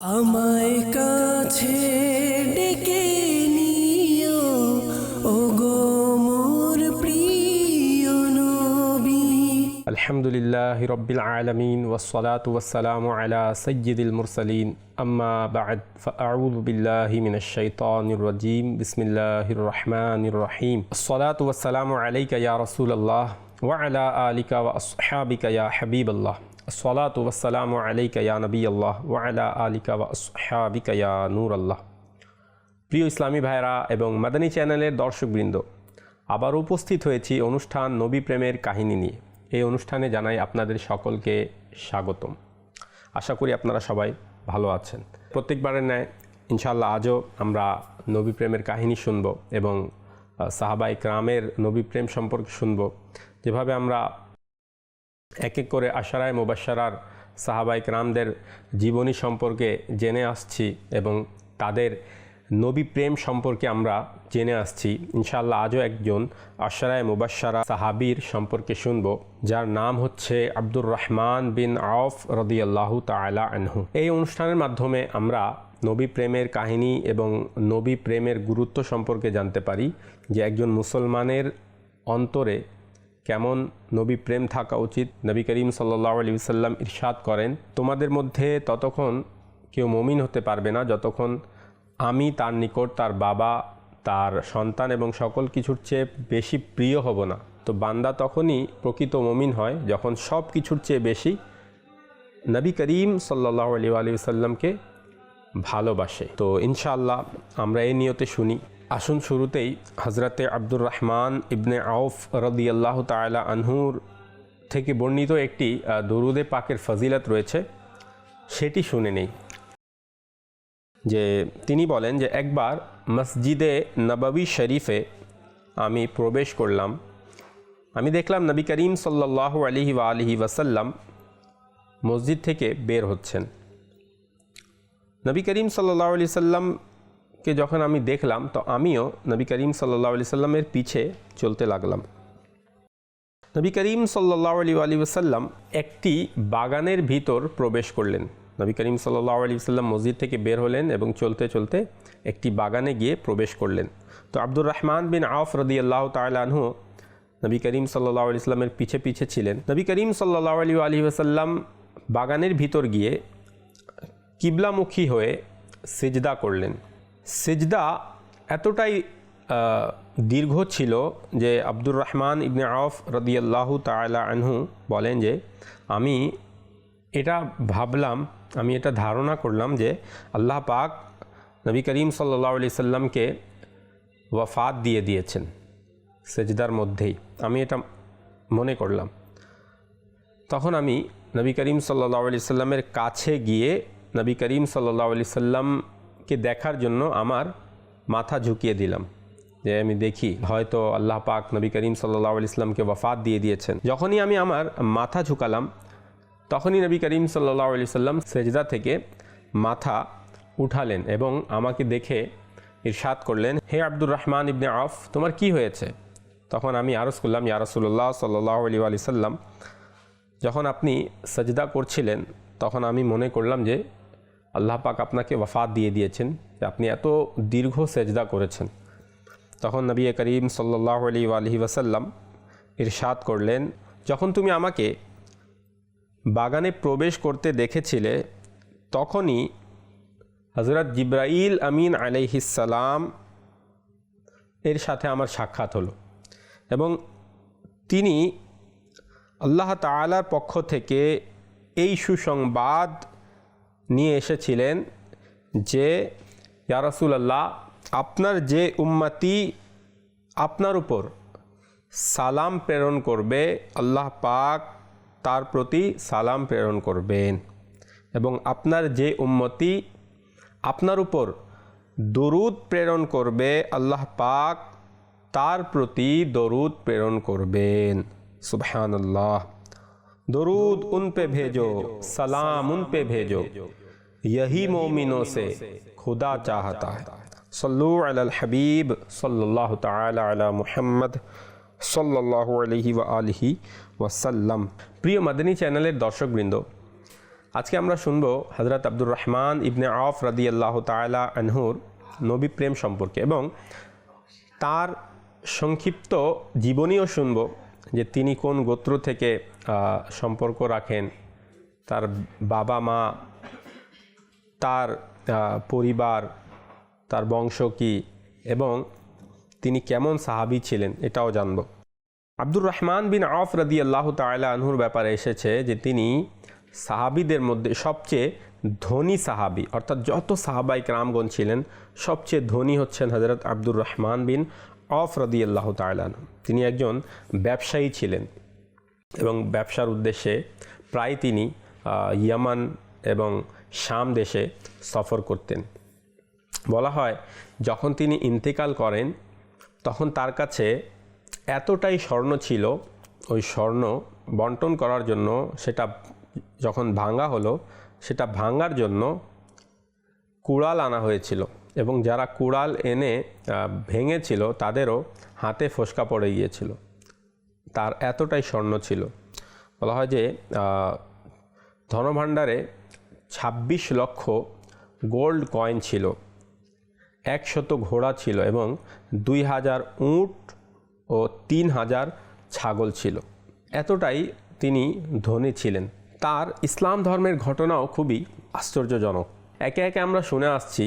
আমায় কাছে ডেকে নিও ওগো মোর প্রিয় নবী। আলহামদুলিল্লাহি রাব্বিল আলামিন ওয়াসসালাতু ওয়াসসালামু আলা সাইয়্যিদিল মুরসালিন আম্মা বা'দ ফাআউযু বিল্লাহি মিনাশ শাইতানির রাজীম বিসমিল্লাহির রহমানির রহিম আসসালাতু ওয়াসসালামু আলাইকা ইয়া রাসূলুল্লাহ ওয়া আলা আলিকা ওয়া আসহাবিকা ইয়া হাবিবাল্লাহ আসসালাতু ওয়াসসালামু আলাইকা ইয়া নবিয়াল্লাহ ওয়া আলা আলিকা ওয়া আসহাবিকা ইয়া নূরাল্লাহ। প্রিয় ইসলামী ভাইরা এবং মাদানী চ্যানেলের দর্শকবৃন্দ, আবার উপস্থিত হয়েছি অনুষ্ঠান নবী প্রেমের কাহিনী নিয়ে। এই অনুষ্ঠানে জানাই আপনাদের সকলকে স্বাগতম। আশা করি আপনারা সবাই ভালো আছেন। প্রত্যেকবারের ন্যায় ইনশাআল্লাহ আজও আমরা নবী প্রেমের কাহিনী শুনব এবং সাহাবায়ে কেরামের নবী প্রেম সম্পর্কে শুনব। যেভাবে আমরা এক এক করে আশারায়ে মুবাশশারার সাহাবায়ে কেরামদের জীবনী সম্পর্কে জেনে আসছি এবং তাদের নবী প্রেম সম্পর্কে আমরা জেনে আসছি, ইনশাআল্লাহ আজও একজন আশারায়ে মুবাশশারা সাহাবীর সম্পর্কে শুনব, যার নাম হচ্ছে আব্দুর রহমান বিন আওফ রাদিয়াল্লাহু তাআলা আনহু। এই অনুষ্ঠানের মাধ্যমে আমরা নবী প্রেমের কাহিনী এবং নবী প্রেমের গুরুত্ব সম্পর্কে জানতে পারি, যে একজন মুসলমানের অন্তরে কেমন নবী প্রেম থাকা উচিত। নবী করিম সাল্লাল্লাহু আলাইহি ওয়াসাল্লাম ইরশাদ করেন, তোমাদের মধ্যে ততক্ষণ কেউ মুমিন হতে পারবে না যতক্ষণ আমি তার নিকট তার বাবা, তার সন্তান এবং সকল কিছুর চেয়ে বেশি প্রিয় হব না। তো বান্দা তখনই প্রকৃত মুমিন হয় যখন সব কিছুর চেয়ে বেশি নবী করিম সাল্লাল্লাহু আলাইহি ওয়াসাল্লামকে ভালোবাসে। তো ইনশাআল্লাহ আমরা এই নিয়তে শুনি। আসুন শুরুতেই হযরতে আব্দুর রহমান ইবনে আওফ রাদিয়াল্লাহু তাআলা আনহুর থেকে বর্ণিত একটি দরুদে পাকের ফজিলত রয়েছে, সেটি শুনে নেই। যে তিনি বলেন যে একবার মসজিদে নববী শরীফে আমি প্রবেশ করলাম। আমি দেখলাম নবী করিম সাল্লাল্লাহু আলাইহি ওয়াসাল্লাম মসজিদ থেকে বের হচ্ছেন। নবী করিম সাল্লাল্লাহু আলাইহি সাল্লামকে যখন আমি দেখলাম, তো আমিও নবী করিম সাল্লাল্লাহু আলাইহি সাল্লামের পিছে চলতে লাগলাম। নবী করিম সাল্লাল্লাহু আলাইহি ওয়াসাল্লাম একটি বাগানের ভিতর প্রবেশ করলেন। নবী করিম সাল্লাল্লাহু আলাইহি ওয়াসাল্লাম মসজিদ থেকে বের হলেন এবং চলতে চলতে একটি বাগানে গিয়ে প্রবেশ করলেন। তো আব্দুর রহমান বিন আওফ রাদিয়াল্লাহু তাআলা আনহু নবী করিম সাল্লাল্লাহু আলাইহি ওয়াসাল্লামের পিছে পিছে ছিলেন। নবী করিম সাল্লাল্লাহু আলাইহি ওয়াসাল্লাম বাগানের ভিতর গিয়ে কিবলামুখী হয়ে সিজদা করলেন। সিজদা এতটাই দীর্ঘ ছিল যে আব্দুর রহমান ইবনে আওফ রাদিয়াল্লাহু তাআলা আনহু বলেন যে আমি এটা ভাবলাম, আমি এটা ধারণা করলাম যে আল্লাহ পাক নবী করিম সাল্লাল্লাহু আলাইহি সাল্লামকে ওয়াফাত দিয়ে দিয়েছেন সেজদার মধ্যেই, আমি এটা মনে করলাম। তখন আমি নবী করিম সাল্লাল্লাহু আলাইহি সাল্লামের কাছে গিয়ে নবী করিম সাল্লাল্লাহু আলাইহি সাল্লামকে দেখার জন্য আমার মাথা ঝুঁকিয়ে দিলাম, যে আমি দেখি হয়তো আল্লাহ পাক নবী করিম সাল্লাল্লাহু আলাইহি সাল্লামকে ওয়াফাত দিয়ে দিয়েছেন। যখনই আমি আমার মাথা ঝুঁকালাম, তখনই নবী করিম সাল্লাল্লাহু আলাইহি সাল্লাম সেজদা থেকে মাথা উঠালেন এবং আমাকে দেখে ইরশাদ করলেন, হে আব্দুর রহমান ইবনে আওফ, তোমার কি হয়েছে? তখন আমি আরজ করলাম, ইয়া রাসূলুল্লাহ সাল্লাল্লাহু আলাইহি সাল্লাম, যখন আপনি সেজদা করছিলেন তখন আমি মনে করলাম যে আল্লাহ পাক আপনাকে ওয়াফাত দিয়ে দিয়েছেন, যে আপনি এত দীর্ঘ সেজদা করেছেন। তখন নবী করিম সাল্লাল্লাহু আলাইহি ওয়াসাল্লাম ইরশাদ করলেন, যখন তুমি আমাকে বাগানে প্রবেশ করতে দেখেছিলে তখনই হযরত জিবরাইল আমিন আলাইহিস সালাম এর সাথে আমার সাক্ষাৎ হলো এবং তিনি আল্লাহ তাআলার পক্ষ থেকে এই সুসংবাদ নিয়ে এসেছিলেন যে ইয়া রাসূলুল্লাহ, আপনার যে উম্মতি আপনার উপর সালাম প্রেরণ করবে, আল্লাহ পাক তার প্রতি সালাম প্রেরণ করবেন, এবং আপনার যে উম্মতি আপনার উপর দরুদ প্রেরণ করবে, আল্লাহ পাক তার প্রতি দরুদ প্রেরণ করবেন। সুবহানাল্লাহ। दरूद उन पे भेजो, सलाम उन पे भेजो, यही मोमिनों से खुदा चाहता है। सल्लु अलल हबीब सल्लल्लाहु ताला अला मुहम्मद सल्लल्लाहु अलैहि व आलिहि वसल्लम। प्रिय मदनी चैनलेर दर्शकबृंद, আজকে আমরা শুনব হযরত আব্দুর রহমান ইবনে আওফ রাদিয়াল্লাহু তাআলা আনহুর নবী প্রেম সম্পর্কে এবং তার সংক্ষিপ্ত জীবনীও শুনব যে তিনি কোন গোত্র থেকে সম্পর্ক রাখেন, তার বাবা মা, তার পরিবার, তার বংশ কী এবং তিনি কেমন সাহাবী ছিলেন এটাও জানব। আব্দুর রহমান বিন আওফ রাদিয়াল্লাহু তাআলা আনহুর ব্যাপারে এসেছে যে তিনি সাহাবীদের মধ্যে সবচেয়ে ধনী সাহাবী, অর্থাৎ যত সাহাবায়ে কেরামগণ ছিলেন সবচেয়ে ধনী হচ্ছেন হযরত আব্দুর রহমান বিন আওফ রাদিয়াল্লাহু তাআলা আনহু। তিনি একজন ব্যবসায়ী ছিলেন এবং ব্যবসার উদ্দেশ্যে প্রায় তিনি ইয়ামান এবং শাম দেশে সফর করতেন। বলা হয় যখন তিনি ইন্তেকাল করেন তখন তার কাছে এতটাই স্বর্ণ ছিল, ওই স্বর্ণ বন্টন করার জন্য সেটা যখন ভাঙা হলো সেটা ভাঙার জন্য কুড়াল আনা হয়েছিল এবং যারা কুড়াল এনে ভেঙেছিল তাদেরও হাতে ফোসকা পড়ে গিয়েছিল, তার এতটাই স্বর্ণ ছিল। বলা হয় যে ধনভাণ্ডারে ২৬ লক্ষ গোল্ড কয়েন ছিল, ১০০ ঘোড়া ছিল এবং ২,০০০ উট ও ৩,০০০ ছাগল ছিল। এতটাই তিনি ধনী ছিলেন। তার ইসলাম ধর্মের ঘটনাও খুবই আশ্চর্যজনক। একে একে আমরা শুনে আসছি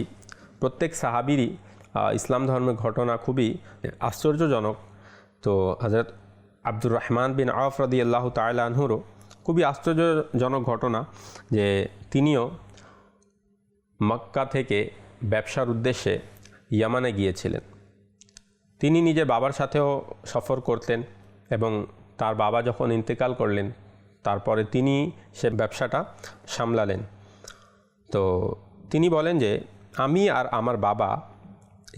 প্রত্যেক সাহাবীরই ইসলাম ধর্মের ঘটনা খুবই আশ্চর্যজনক। তো হযরত আব্দুর রহমান বিন আওফ রাদিয়াল্লাহু তাআলা আনহুরও খুবই আশ্চর্যজনক ঘটনা যে তিনিও মক্কা থেকে ব্যবসার উদ্দেশ্যে ইয়ামানে গিয়েছিলেন। তিনি নিজের বাবার সাথেও সফর করতেন এবং তার বাবা যখন ইন্তেকাল করলেন তারপরে তিনি সে ব্যবসাটা সামলালেন। তো তিনি বলেন যে আমি আর আমার বাবা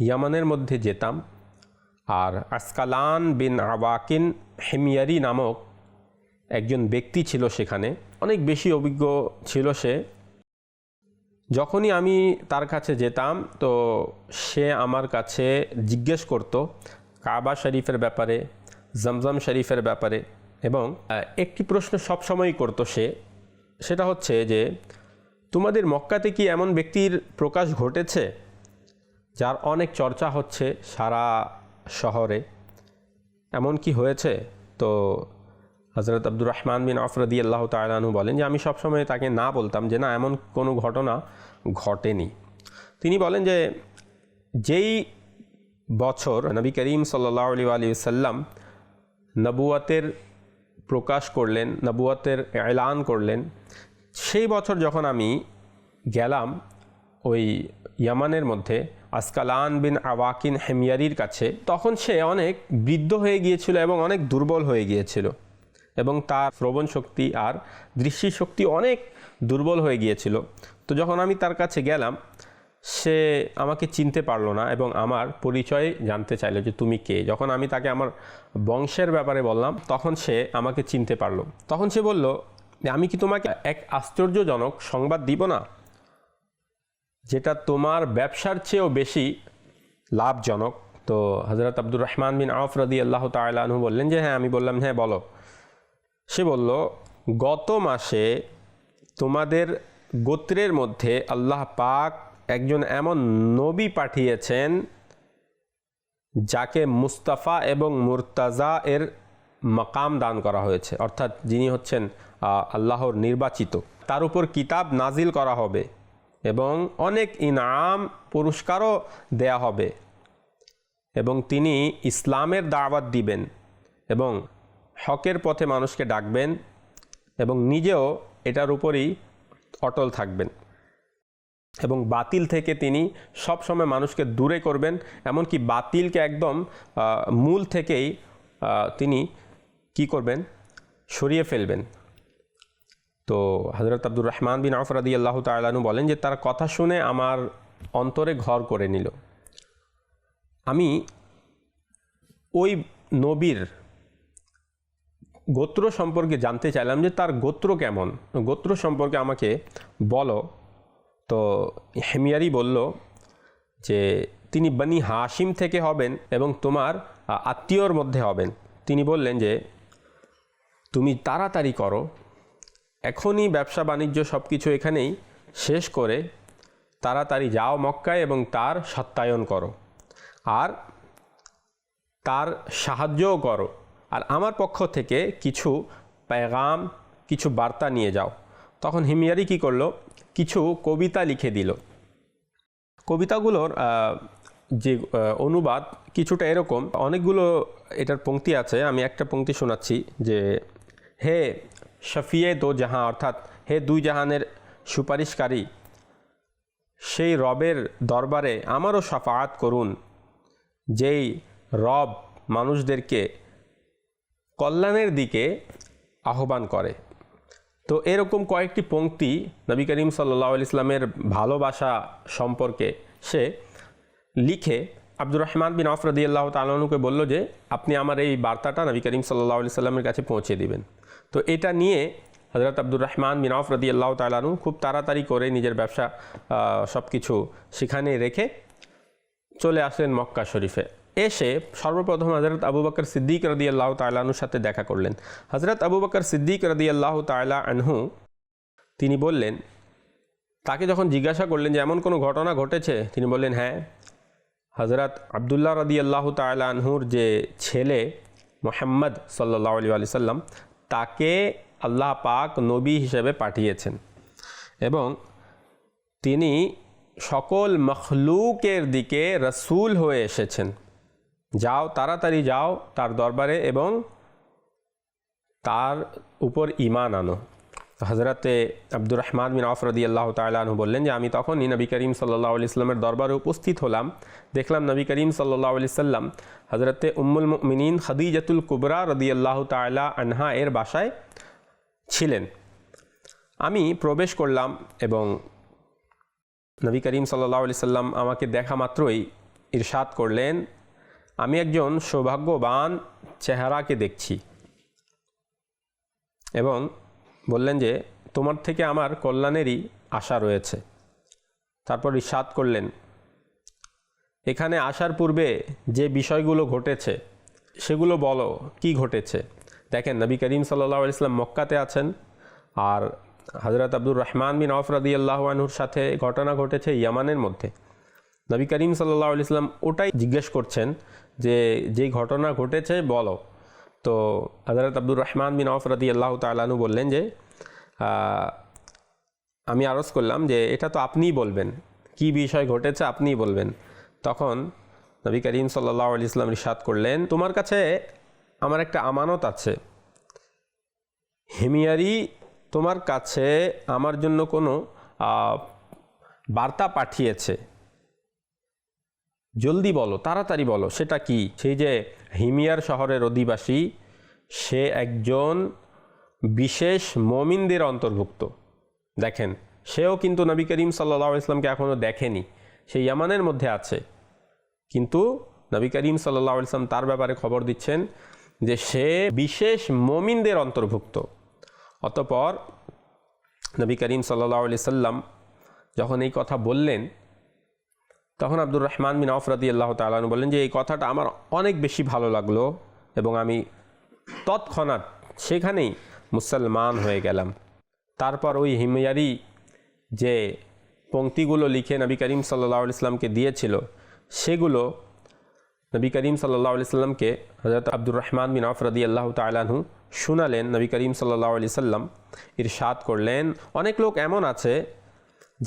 ইয়ামানের মধ্যে যেতাম, আর আসকালান বিন আওয়াকিন হিময়ারি নামক একজন ব্যক্তি ছিল সেখানে, অনেক বেশি অভিজ্ঞ ছিল সে। যখনই আমি তার কাছে যেতাম তো সে আমার কাছে জিজ্ঞেস করতো কাবা শরীফের ব্যাপারে, জমজম শরীফের ব্যাপারে এবং একটি প্রশ্ন সবসময়ই করতো সেটা হচ্ছে যে তোমাদের মক্কাতে কি এমন ব্যক্তির প্রকাশ ঘটেছে যার অনেক চর্চা হচ্ছে সারা শহরে, এমন কি হয়েছে? তো হযরত আব্দুর রহমান বিন আওফ রাদিয়াল্লাহু তাআলা আনহু বলেন যে আমি সবসময় তাকে না বলতাম যে না, এমন কোনো ঘটনা ঘটেনি। তিনি বলেন যে যেই বছর নবী করিম সাল্লাল্লাহু আলাইহি ওয়াসাল্লাম নবুয়তের প্রকাশ করলেন, নবুয়তের এলান করলেন, সেই বছর যখন আমি গেলাম ওই ইয়ামানের মধ্যে আসকালান বিন আওয়াকিন হিময়ারির কাছে, তখন সে অনেক বৃদ্ধ হয়ে গিয়েছিল এবং অনেক দুর্বল হয়ে গিয়েছিল এবং তার শ্রবণ শক্তি আর দৃষ্টিশক্তি অনেক দুর্বল হয়ে গিয়েছিল। তো যখন আমি তার কাছে গেলাম সে আমাকে চিনতে পারলো না এবং আমার পরিচয় জানতে চাইলো যে তুমি কে। যখন আমি তাকে আমার বংশের ব্যাপারে বললাম তখন সে আমাকে চিনতে পারলো। তখন সে বলল আমি কি তোমাকে এক আশ্চর্যজনক সংবাদ দিব না যেটা তোমার ব্যবসার চেয়েও বেশি লাভজনক? তো হযরত আব্দুর রহমান বিন আওফ রাদিয়াল্লাহু তাআলা আনহু বললেন যে হ্যাঁ। আমি বললাম হ্যাঁ বলো। সে বলল গত মাসে তোমাদের গোত্রের মধ্যে আল্লাহ পাক একজন এমন নবী পাঠিয়েছেন যাকে মুস্তাফা এবং মুরতাজা এর মাকাম দান করা হয়েছে, অর্থাৎ যিনি হচ্ছেন আল্লাহর নির্বাচিত। তার উপর কিতাব নাজিল করা হবে এবং অনেক ইনাম পুরস্কারও দেয়া হবে এবং তিনি ইসলামের দাওয়াত দিবেন এবং হকের পথে মানুষকে ডাকবেন এবং নিজেও এটার উপরই অটল থাকবেন এবং বাতিল থেকে তিনি সবসময় মানুষকে দূরে করবেন, এমনকি বাতিলকে একদম মূল থেকেই তিনি কি করবেন, সরিয়ে ফেলবেন। তো হযরত আব্দুর রহমান বিন আওফ রাদিয়াল্লাহু তাআলা আনহু বলেন যে তার কথা শুনে আমার অন্তরে ঘর করে নিল। আমি ওই নবীর গোত্র সম্পর্কে জানতে চাইলাম যে তার গোত্র কেমন, গোত্র সম্পর্কে আমাকে বলো। তো হিময়ারি বলল যে তিনি বনি হাশিম থেকে হবেন এবং তোমার আত্মীয়র মধ্যে হবেন। তিনি বললেন যে তুমি তাড়াতাড়ি করো এখনই ব্যবসা বাণিজ্য সব কিছু এখানেই শেষ করে তাড়াতাড়ি যাও মক্কায় এবং তার সত্যায়ন করো আর তার সাহায্যও করো, আর আমার পক্ষ থেকে কিছু পেগাম, কিছু বার্তা নিয়ে যাও। তখন হিময়ারি কি করলো, কিছু কবিতা লিখে দিল। কবিতাগুলোর যে অনুবাদ কিছুটা এরকম, অনেকগুলো এটার পংক্তি আছে, আমি একটা পংক্তি শোনাচ্ছি যে হে শফিয়ে দো জাহাঁ, অর্থাৎ হে দুই জাহানের সুপারিশকারী, সেই রবের দরবারে আমারও শাফাআত করুন, যেই রব মানুষদেরকে কল্যাণের দিকে আহ্বান করে। তো এরকম কয়েকটি পংক্তি নবী করিম সাল্লাল্লাহু আলাইহি ইসলামের ভালোবাসা সম্পর্কে সে লিখে আব্দুর রহমান বিন আওফ রাদিয়াল্লাহু তাআলা আনহুকে বলল যে আপনি আমার এই বার্তাটা নবী করিম সাল্লাল্লাহু আলাইহি সাল্লামের কাছে পৌঁছে দিবেন। তো এটা নিয়ে হযরত আব্দুর রহমান বিন আওফ রাদিয়াল্লাহু তাআলা আনহু খুব তাড়াতাড়ি করে নিজের ব্যবসা সব কিছু সেখানে রেখে চলে আসলেন মক্কা শরীফে। এসে সর্বপ্রথম হযরত আবু বকর সিদ্দিক রাদিয়াল্লাহু তাআলা আনহুর সাথে দেখা করলেন। হযরত আবু বকর সিদ্দিক রাদিয়াল্লাহু তাআলা আনহু তিনি বললেন, তাকে যখন জিজ্ঞাসা করলেন যে এমন কোনো ঘটনা ঘটেছে, তিনি বললেন হ্যাঁ, হযরত আব্দুল্লাহ রাদিয়াল্লাহু তাআলা আনহুর যে ছেলে মুহাম্মদ সাল্লাল্লাহু আলাইহি সাল্লাম, তাকে আল্লাহ পাক নবী হিসেবে পাঠিয়েছেন এবং তিনি সকল মখলুকের দিকে রসুল হয়ে এসেছেন। যাও, তাড়াতাড়ি যাও তার দরবারে এবং তার উপর ঈমান আনো। হযরতে আব্দুর রহমান বিন আওফ রাদিয়াল্লাহু তাআলা আনহু বললেন যে আমি তখনই নবী করিম সাল্লাল্লাহু আলাইহি সাল্লামের দরবারে উপস্থিত হলাম। দেখলাম নবী করিম সাল্লাল্লাহু আলাইহি সাল্লাম হযরতে উম্মুল মুমিনিন খাদিজাতুল কুবরা রাদিয়াল্লাহু তাআলা আনহা এর বাসায় ছিলেন। আমি প্রবেশ করলাম এবং নবী করিম সাল্লাল্লাহু আলাইহি সাল্লাম আমাকে দেখা মাত্রই ইরশাদ করলেন, আমি একজন সৌভাগ্যবান চেহারাকে দেখছি, এবং বললেন যে তোমার থেকে আমার কল্যাণেরই আশা রয়েছে। তারপর ইরশাদ করলেন, এখানে আসার পূর্বে যে বিষয়গুলো ঘটেছে সেগুলো বলো, কি ঘটেছে। দেখেন নবী করিম সাল্লাল্লাহু আলাইহি সাল্লাম মক্কাতে আছেন, আর হযরত আব্দুর রহমান বিন আওফ রাদিয়াল্লাহু আনহুর সাথে ঘটনা ঘটেছে ইয়ামানের মধ্যে। নবী করিম সাল্লাল্লাহু আলাইহি সাল্লাম ওটাই জিজ্ঞেস করছেন যে যেই ঘটনা ঘটেছে বলো। তো হযরত আব্দুর রহমান বিন আওফ রাদিয়াল্লাহু তাআলা আনহু বললেন যে আমি আরজ করলাম যে এটা তো আপনিই বলবেন, কি বিষয় ঘটেছে আপনিই বলবেন। তখন নবী করিম সাল্লাল্লাহু আলাইহি সাল্লাম ইরশাদ করলেন, তোমার কাছে আমার একটা আমানত আছে। হিময়ারি তোমার কাছে আমার জন্য কোনো বার্তা পাঠিয়েছে, জলদি বলো, তাড়াতাড়ি বলো সেটা কি। সেই যে হিমিয়ার শহরের অধিবাসী, সে একজন বিশেষ মুমিনদের অন্তর্ভুক্ত। দেখেন, সেও কিন্তু নবী করিম সাল্লাল্লাহু আলাইহি ওয়াসাল্লামকে এখনও দেখেনি, সে ইয়ামানের মধ্যে আছে, কিন্তু নবী করিম সাল্লাল্লাহু আলাইহি ওয়াসাল্লাম তার ব্যাপারে খবর দিচ্ছেন যে সে বিশেষ মুমিনদের অন্তর্ভুক্ত। অতঃপর নবী করিম সাল্লাল্লাহু আলাইহি ওয়াসাল্লাম যখন এই কথা বললেন, তখন আব্দুর রহমান বিন আওফ রাদিয়াল্লাহু তাআলা আনহু বললেন যে এই কথাটা আমার অনেক বেশি ভালো লাগলো এবং আমি তৎক্ষণাৎ সেখানেই মুসলমান হয়ে গেলাম। তারপর ওই হিময়ারি যে পংক্তিগুলো লিখে নবী করিম সাল্লাল্লাহু আলাইহি ওয়াসাল্লামকে দিয়েছিল, সেগুলো নবী করিম সাল্লাল্লাহু আলাইহি ওয়াসাল্লামকে হযরত আব্দুর রহমান বিন আওফ রাদিয়াল্লাহু তাআলা আনহু শুনালেন। নবী করিম সাল্লাল্লাহু আলাইহি ওয়াসাল্লাম ইরশাদ করলেন, অনেক লোক এমন আছে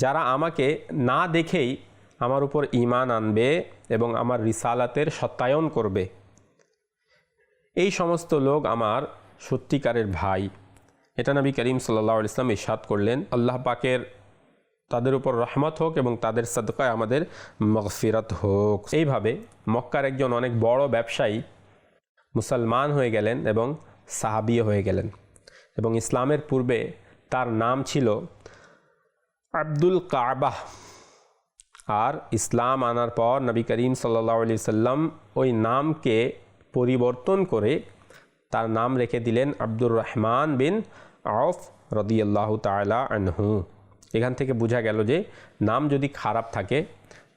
যারা আমাকে না দেখেই আমার উপর ঈমান আনবে এবং আমার রিসালাতের সত্যায়ন করবে। এই সমস্ত লোক আমার সত্যিকারের ভাই। এটা নবী করিম সাল্লাল্লাহু আলাইহি ওয়াসাল্লাম ইরশাদ করলেন। আল্লাহ পাকের তাদের উপর রহমত হোক এবং তাদের সাদকায় আমাদের মাগফিরাত হোক। এইভাবে মক্কার একজন অনেক বড় ব্যবসায়ী মুসলমান হয়ে গেলেন এবং সাহাবী হয়ে গেলেন, এবং ইসলামের পূর্বে তার নাম ছিল আব্দুল কাবাহ। আর ইসলাম আনার পর নবী করিম সাল্লাল্লাহু আলাইহি ওয়াসাল্লাম ওই নামকে পরিবর্তন করে তার নাম রেখে দিলেন আব্দুর রহমান বিন আওফ রাদিয়াল্লাহু তাআলা আনহু। এখান থেকে বোঝা গেল যে নাম যদি খারাপ থাকে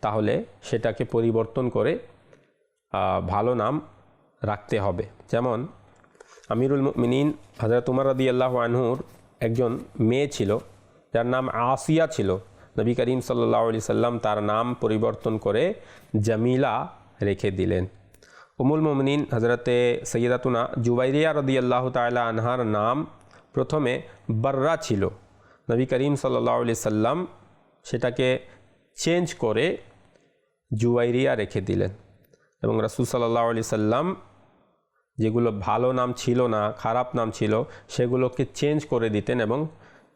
তাহলে সেটাকে পরিবর্তন করে ভালো নাম রাখতে হবে। যেমন আমিরুল মুমিনিন হযরত উমর রাদিয়াল্লাহু আনহুর একজন মেয়ে ছিল যার নাম আসিয়া ছিল। নবী করিম সাল্লাল্লাহু আলাইহি সাল্লাম তার নাম পরিবর্তন করে জামিলা রেখে দিলেন। উম্মুল মুমিনিন হযরতে সৈয়দাতুনা জুবাইরিয়া রাদিয়াল্লাহু তাআলা আনহার নাম প্রথমে বাররা ছিল। নবী করিম সাল্লাল্লাহু আলাইহি সাল্লাম সেটাকে চেঞ্জ করে জুবাইরিয়া রেখে দিলেন এবং রাসূল সাল্লাল্লাহু আলাইহি সাল্লাম যেগুলো ভালো নাম ছিল না, খারাপ নাম ছিল, সেগুলোকে চেঞ্জ করে দিতেন এবং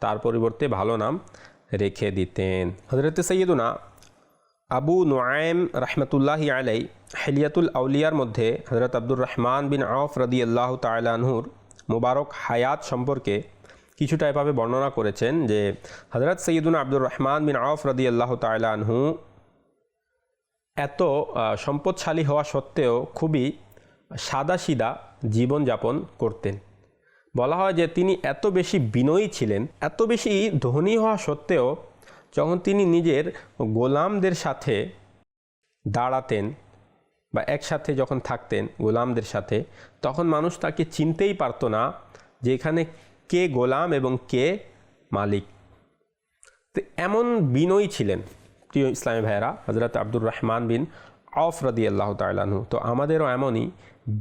তার পরিবর্তে ভালো নাম রেখে দিতেন। হযরতে সৈয়দুনা আবু নুআইম রাহমাতুল্লাহি আলাই হিলিয়াতুল আউলিয়ার মধ্যে হযরত আব্দুর রহমান বিন আওফ রাদিয়াল্লাহু তাআলা আনহুর মুবারক হায়াত সম্পর্কে কিছুটা এভাবে বর্ণনা করেছেন যে হযরত সৈয়দুনা আব্দুর রহমান বিন আওফ রাদিয়াল্লাহু তাআলা আনহু এত সম্পদশালী হওয়া সত্ত্বেও খুবই সাদাসিধা জীবনযাপন করতেন। বলা হয় যে তিনি এত বেশি বিনয়ী ছিলেন, এত বেশি ধনী হওয়া সত্ত্বেও যখন তিনি নিজের গোলামদের সাথে দাঁড়াতেন বা একসাথে যখন থাকতেন গোলামদের সাথে, তখন মানুষ তাকে চিনতেই পারত না যে এখানে কে গোলাম এবং কে মালিক। তো এমন বিনয়ী ছিলেন প্রিয় ইসলামী ভাইয়েরা হযরত আব্দুর রহমান বিন আওফ রাদিয়াল্লাহু তাআলা আনহু। তো আমাদেরও এমনই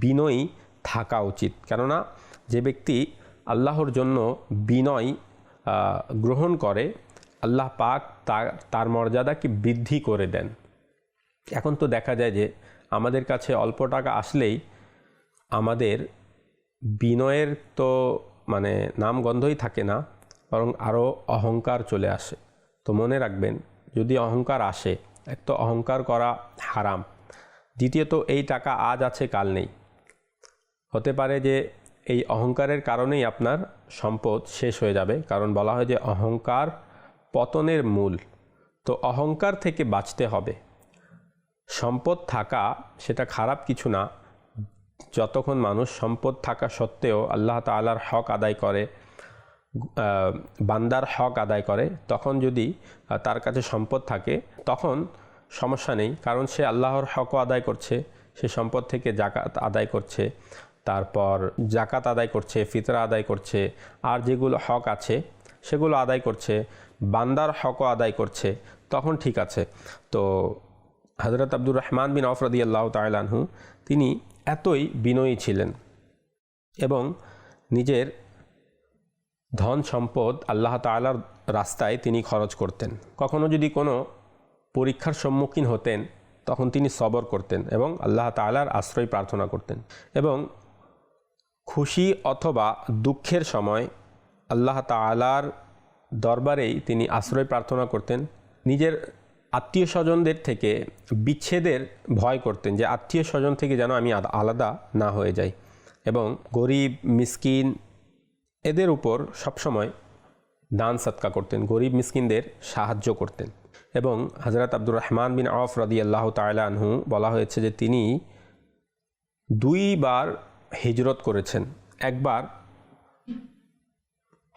বিনয়ী থাকা উচিত, কেননা যে ব্যক্তি আল্লাহর জন্য বিনয় গ্রহণ করে আল্লাহ পাক তার মর্যাদাকে বৃদ্ধি করে দেন। এখন তো দেখা যায় যে আমাদের কাছে অল্প টাকা আসলেই আমাদের বিনয়ের তো মানে নামগন্ধই থাকে না, বরং আরও অহংকার চলে আসে। তো মনে রাখবেন, যদি অহংকার আসে, এক তো অহংকার করা হারাম, দ্বিতীয়ত এই টাকা আজ আছে কাল নেই। হতে পারে যে এই অহংকারের কারণেই আপনার সম্পদ শেষ হয়ে যাবে, কারণ বলা হয় যে অহংকার পতনের মূল। তো অহংকার থেকে বাঁচতে হবে। সম্পদ থাকা সেটা খারাপ কিছু না, যতক্ষণ মানুষ সম্পদ থাকা সত্ত্বেও আল্লাহ তাআলার হক আদায় করে, বান্দার হক আদায় করে, তখন যদি তার কাছে সম্পদ থাকে তখন সমস্যা নেই, কারণ সে আল্লাহর হকও আদায় করছে, সে সম্পদ থেকে জাকাত আদায় করছে, তারপর জাকাত আদায় করছে, ফিতরা আদায় করছে, আর যেগুলো হক আছে সেগুলো আদায় করছে, বান্দার হকও আদায় করছে, তখন ঠিক আছে। তো হযরত আব্দুর রহমান বিন আওফ রাদিয়াল্লাহু তাআলা আনহু তিনি এতই বিনয়ী ছিলেন এবং নিজের ধন সম্পদ আল্লাহ তাআলার রাস্তায় তিনি খরচ করতেন। কখনো যদি কোনো পরীক্ষার সম্মুখীন হতেন তখন তিনি সবর করতেন এবং আল্লাহ তাআলার আশ্রয় প্রার্থনা করতেন, এবং খুশি অথবা দুঃখের সময় আল্লাহ তাআলার দরবারেই তিনি আশ্রয় প্রার্থনা করতেন। নিজের আত্মীয় স্বজনদের থেকে বিচ্ছেদের ভয় করতেন, যে আত্মীয় স্বজন থেকে যেন আমি আলাদা না হয়ে যাই, এবং গরিব মিসকিন এদের উপর সবসময় দান সৎকা করতেন, গরিব মিসকিনদের সাহায্য করতেন। এবং হযরত আব্দুর রহমান বিন আওফ রাদিয়াল্লাহু তাআলা আনহু বলা হয়েছে যে তিনি দুইবার হিজরত করেছেন, একবার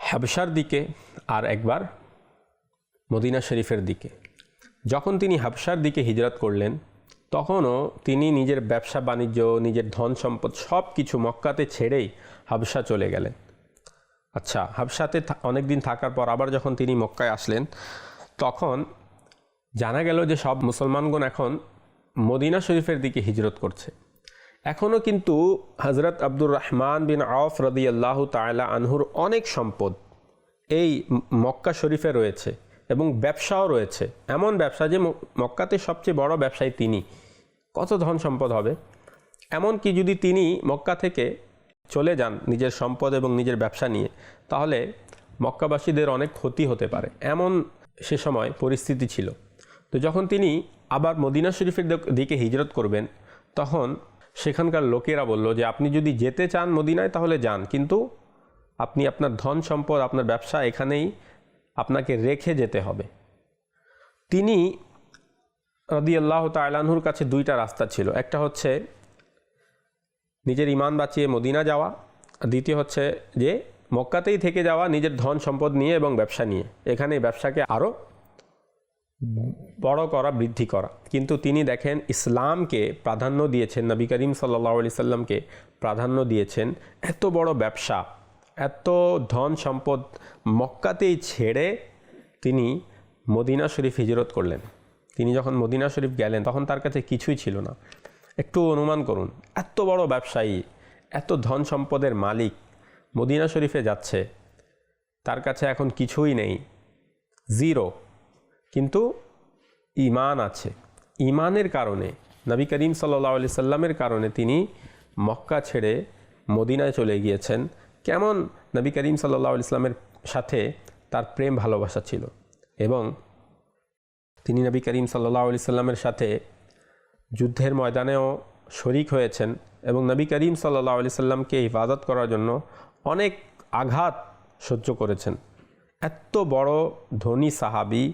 হাবশার দিকে আর একবার মদিনা শরীফের দিকে। যখন তিনি হাবশার দিকে হিজরত করলেন তখনও তিনি নিজের ব্যবসা বাণিজ্য, নিজের ধন সম্পদ সব কিছু মক্কাতে ছেড়েই হাবশা চলে গেলেন। আচ্ছা, হাবশাতে অনেক দিন থাকার পর আবার যখন তিনি মক্কায় আসলেন তখন জানা গেল যে সব মুসলমানগণ এখন মদিনা শরীফের দিকে হিজরত করছে। এখনও কিন্তু হযরত আব্দুর রহমান বিন আওফ রাদিয়াল্লাহু তাআলা আনহুর অনেক সম্পদ এই মক্কা শরীফে রয়েছে এবং ব্যবসাও রয়েছে, এমন ব্যবসা যে মক্কাতে সবচেয়ে বড় ব্যবসায়ী তিনি। কত ধন সম্পদ হবে! এমনকি যদি তিনি মক্কা থেকে চলে যান নিজের সম্পদ এবং নিজের ব্যবসা নিয়ে, তাহলে মক্কাবাসীদের অনেক ক্ষতি হতে পারে, এমন সে সময় পরিস্থিতি ছিল। তো যখন তিনি আবার মদিনা শরীফের দিকে হিজরত করবেন তখন সেখানকার লোকেরা বলল যে আপনি যদি যেতে চান মদিনায় তাহলে যান, কিন্তু আপনি আপনার ধন সম্পদ, আপনার ব্যবসা এখানেই আপনাকে রেখে যেতে হবে। তিনি রাদিয়াল্লাহু তাআলা আনহুর কাছে দুইটা রাস্তা ছিল, একটা হচ্ছে নিজের ঈমান বাঁচিয়ে মদিনা যাওয়া, দ্বিতীয় হচ্ছে যে মক্কাতেই থেকে যাওয়া নিজের ধন সম্পদ নিয়ে এবং ব্যবসা নিয়ে, এখানে ব্যবসাকে আরও বড় করা, বৃদ্ধি করা। কিন্তু তিনি দেখেন ইসলামকে প্রাধান্য দিয়েছেন, নবী করিম সাল্লাল্লাহু আলাইহি সাল্লামকে প্রাধান্য দিয়েছেন। এত বড় ব্যবসা এত ধন সম্পদ মক্কাতেই ছেড়ে তিনি মদিনা শরীফ হিজরত করলেন। তিনি যখন মদিনা শরীফ গেলেন তখন তার কাছে কিছুই ছিল না। একটু অনুমান করুন, এত বড় ব্যবসায়ী, এত ধন সম্পদের মালিক মদিনা শরীফে যাচ্ছে, তার কাছে এখন কিছুই নেই, জিরো, কিন্তু ঈমান আছে। ঈমানের কারণে, নবী করিম সাল্লাল্লাহু আলাইহি সাল্লামের কারণে তিনি মক্কা ছেড়ে মদিনায় চলে গিয়েছেন। কেমন নবী করিম সাল্লাল্লাহু আলাইহি সাল্লামের সাথে তার প্রেম ভালোবাসা ছিল, এবং তিনি নবী করিম সাল্লাল্লাহু আলাইহি সাল্লামের সাথে যুদ্ধের ময়দানেও শরিক হয়েছেন, এবং নবী করিম সাল্লাল্লাহু আলাইহি সাল্লামকে হিফাজত করার জন্য অনেক আঘাত সহ্য করেছেন। এত বড় ধনী সাহাবী,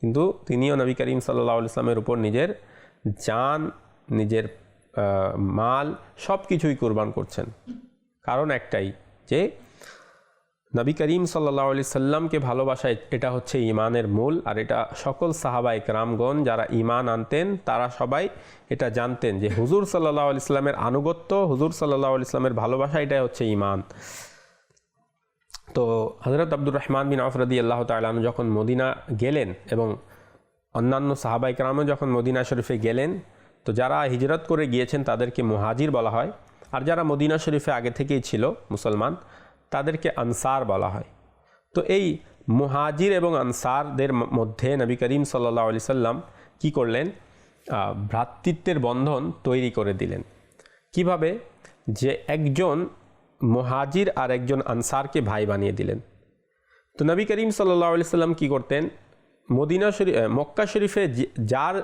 কিন্তু তিনিও নবী করিম সাল্লাল্লাহু আলাইহি সাল্লামের উপর নিজের জান, নিজের মাল সব কিছুই কুরবান করছেন। কারণ একটাই, যে নবী করিম সাল্লাল্লাহু আলাইহি সাল্লামকে ভালোবাসা, এটা হচ্ছে ঈমানের মূল। আর এটা সকল সাহাবা ইকরামগণ যারা ঈমান আনতেন তারা সবাই এটা জানতেন যে হুজুর সাল্লাল্লাহু আলাইহি সাল্লামের আনুগত্য, হুজুর সাল্লাল্লাহু আলাইহি সাল্লামের ভালোবাসা, এটাই হচ্ছে ঈমান। তো হযরত আব্দুর রহমান বিন আওফ রাদিয়াল্লাহু তাআলা আনহু যখন মদিনা গেলেন, এবং অন্যান্য সাহাবা ইকরামও যখন মদিনা শরীফে গেলেন, তো যারা হিজরত করে গিয়েছেন তাদেরকে মুহাজির বলা হয়, আর যারা মদিনা শরীফে আগে থেকেই ছিল মুসলমান তাদেরকে আনসার বলা হয়। তো এই মুহাজির এবং আনসারদের মধ্যে নবী করিম সাল্লাল্লাহু আলাইহি সাল্লাম কী করলেন, ভ্রাতৃত্বের বন্ধন তৈরি করে দিলেন। কিভাবে? যে একজন মুহাজির আর একজন আনসারকে ভাই বানিয়ে দিলেন। তো নবী করিম সাল্লাল্লাহু আলাইহি সাল্লাম কী করতেন, মদিনা শরীফ, মক্কা শরীফে যার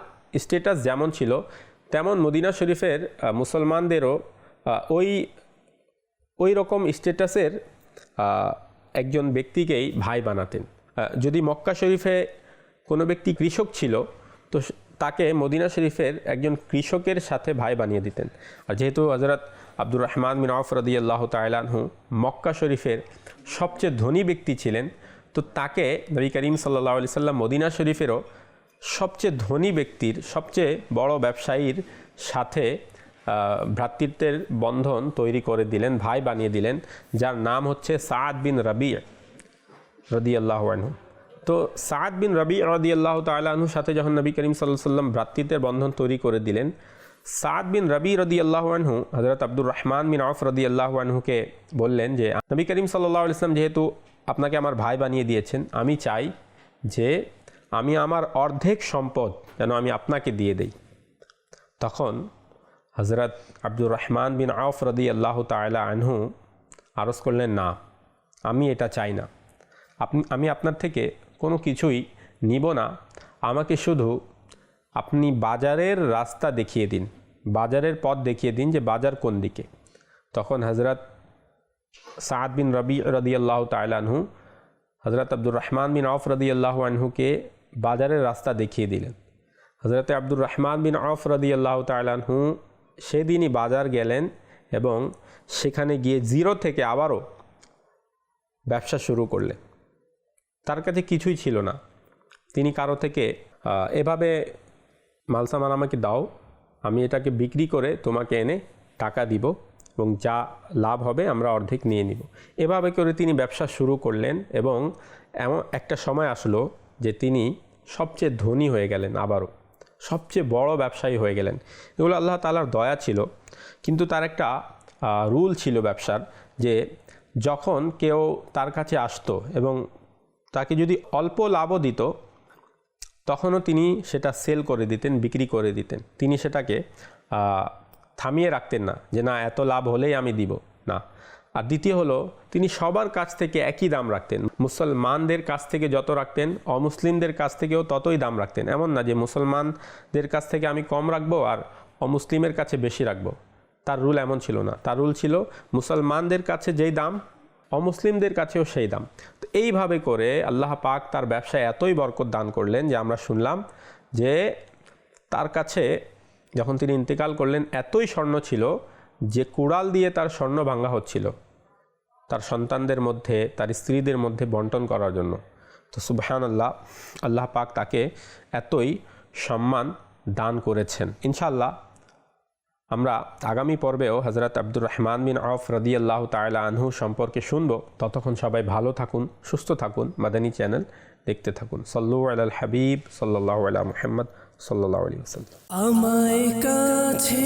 স্ট্যাটাস যেমন ছিল তেমন মদিনা শরীফের মুসলমানদেরও ওই রকম স্ট্যাটাসের একজন ব্যক্তিকেই ভাই বানাতেন। যদি মক্কা শরীফে কোনো ব্যক্তি কৃষক ছিল, তো তাকে মদিনা শরীফের একজন কৃষকের সাথে ভাই বানিয়ে দিতেন। আর যেহেতু হযরত আব্দুর রহমান বিন আওফ রাদিয়াল্লাহু তাআলা আনহু মক্কা শরীফের সবচেয়ে ধনী ব্যক্তি ছিলেন, তো তাকে নবী করিম সাল্লাল্লাহু আলাইহি সাল্লাম মদিনা শরীফেরও সবচেয়ে ধনী ব্যক্তির, সবচেয়ে বড় ব্যবসায়ীর সাথে ভ্রাতৃত্বের বন্ধন তৈরি করে দিলেন, ভাই বানিয়ে দিলেন, যার নাম হচ্ছে সাদ বিন রবি রাদিয়াল্লাহু আনহু। তো সাদ বিন রবি রাদিয়াল্লাহু তাআলা আনহুর সাথে যখন নবী করিম সাল্লাল্লাহু আলাইহি সাল্লাম ভ্রাতৃত্বের বন্ধন তৈরি করে দিলেন, সাদ বিন রবি রাদিয়াল্লাহু আনহু হযরত আব্দুর রহমান বিন আওফ রাদিয়াল্লাহু আনহুকে বললেন যে নবী করিম সাল্লাল্লাহু আলাইহি সাল্লাম যেহেতু আপনাকে আমার ভাই বানিয়ে দিয়েছেন, আমি চাই যে আমি আমার অর্ধেক সম্পদ যেন আমি আপনাকে দিয়ে দেই। তখন হযরত আব্দুর রহমান বিন আওফ রাদিয়াল্লাহু তাআলা আনহু আরজ করলেন, না, আমি এটা চাই না, আমি আপনার থেকে কোনো কিছুই নিব না, আমাকে শুধু আপনি বাজারের রাস্তা দেখিয়ে দিন, বাজারের পথ দেখিয়ে দিন যে বাজার কোন দিকে। তখন হযরত সাদ বিন রবি রাদিয়াল্লাহু তাআলা আনহু হযরত আব্দুর রহমান বিন আওফ রাদিয়াল্লাহু আনহুকে বাজারের রাস্তা দেখিয়ে দিলেন। হযরত আব্দুর রহমান বিন আওফ রাদিয়াল্লাহু তাআলা আনহু সেদিনই বাজার গেলেন, এবং সেখানে গিয়ে জিরো থেকে আবারও ব্যবসা শুরু করলেন। তার কাছে কিছুই ছিল না, তিনি কারো থেকে এভাবে মালসামান আমাকে দাও, আমি এটাকে বিক্রি করে তোমাকে এনে টাকা দিব, এবং যা লাভ হবে আমরা অর্ধেক নিয়ে নিব। এভাবে করে তিনি ব্যবসা শুরু করলেন, এবং এমন একটা সময় আসলো যে তিনি সবচেয়ে ধনী হয়ে গেলেন, আবারও সবচেয়ে বড় ব্যবসায়ী হয়ে গেলেন। এগুলো আল্লাহ তাআলার দয়া ছিল, কিন্তু তার একটা রুল ছিল ব্যবসার, যে যখন কেউ তার কাছে আসতো এবং তাকে যদি অল্প লাভও দিত, তখনও তিনি সেটা সেল করে দিতেন, বিক্রি করে দিতেন। তিনি সেটাকে থামিয়ে রাখতেন না যে না, এত লাভ হলেই আমি দিব, না। আর দ্বিতীয় হলো, তিনি সবার কাছ থেকে একই দাম রাখতেন। মুসলমানদের কাছ থেকে যত রাখতেন, অমুসলিমদের কাছ থেকেও ততই দাম রাখতেন। এমন না যে মুসলমানদের কাছ থেকে আমি কম রাখবো আর অমুসলিমের কাছে বেশি রাখবো, তার রুল এমন ছিল না। তার রুল ছিল মুসলমানদের কাছে যেই দাম, অমুসলিমদের কাছেও সেই দাম। তো এইভাবে করে আল্লাহ পাক তার ব্যবসায় এতই বরকত দান করলেন যে আমরা শুনলাম যে তার কাছে যখন তিনি ইন্তেকাল করলেন এতই স্বর্ণ ছিল যে কুড়াল দিয়ে তার স্বর্ণ ভাঙা হচ্ছিল তার সন্তানদের মধ্যে, তার স্ত্রীদের মধ্যে বন্টন করার জন্য। তো সুবহানাল্লাহ, আল্লাহ পাক তাকে এতই সম্মান দান করেছেন। ইনশাআল্লাহ আমরা আগামী পর্বেও হযরত আব্দুর রহমান বিন আওফ রাদিয়াল্লাহু তাআলা আনহু সম্পর্কে শুনবো। ততক্ষণ সবাই ভালো থাকুন, সুস্থ থাকুন, মাদানী চ্যানেল দেখতে থাকুন। সাল্লু আলাল হাবিব সাল্লাল্লাহু আলা মুহাম্মদ সাল্লাল্লাহু আলাইহি ওয়াসাল্লাম। আমায় কাছে